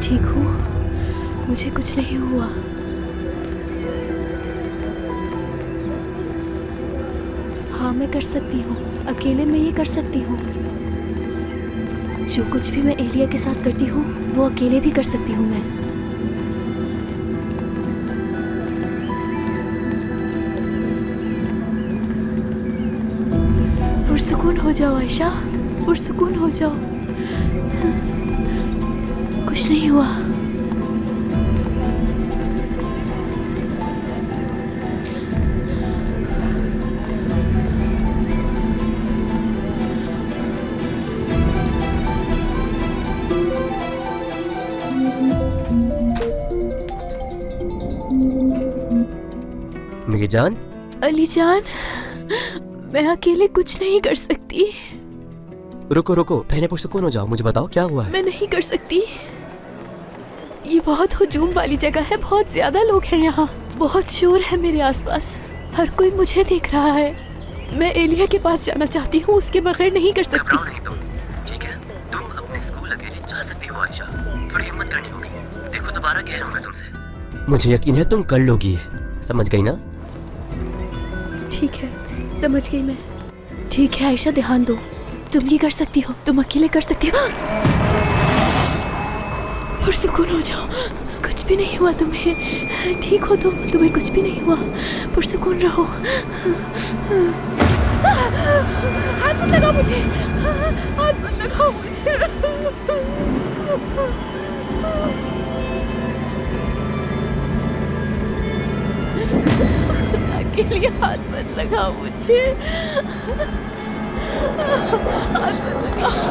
ठीक हूँ, मुझे कुछ नहीं हुआ। हाँ, मैं कर सकती हूँ, अकेले में ये कर सकती हूँ। जो कुछ भी मैं एलिया के साथ करती हूँ वो अकेले भी कर सकती हूँ मैं। पुरसुकून हो जाओ आयशा, पुरसुकून हो जाओ। कुछ नहीं हुआ। मेरी जान, अली जान, मैं अकेले कुछ नहीं कर सकती। रुको रुको, पहले पुरसुकून हो जाओ, मुझे बताओ क्या हुआ है। मैं नहीं कर सकती। ये बहुत हुजूम वाली जगह है, बहुत ज्यादा लोग हैं यहाँ, बहुत शोर है मेरे आसपास, हर कोई मुझे देख रहा है। मैं एलिया के पास जाना चाहती हूँ, उसके बगैर नहीं कर सकती। घबराओ नहीं तुम, ठीक है? तुम अपने स्कूल अकेले जा सकती हो आयशा, थोड़ी हिम्मत करनी होगी। देखो दोबारा कह रहा हूँ मैं तुमसे, मुझे यकीन है तुम कर लोगी, समझ गई ना? ठीक है, समझ गई मैं। ठीक है आयशा, ध्यान दो, तुम ये कर सकती हो, तुम अकेले कर सकती हो। पुरसुकून हो जाओ, कुछ भी नहीं हुआ तुम्हें, ठीक हो तुम, तुम्हें कुछ भी नहीं हुआ, पुरसुकून रहो। हाथ मत लगाओ मुझे, हाथ मत लगाओ मुझे। खुदा के लिए हाथ मत लगाओ मुझे, हाथ मत लगाओ।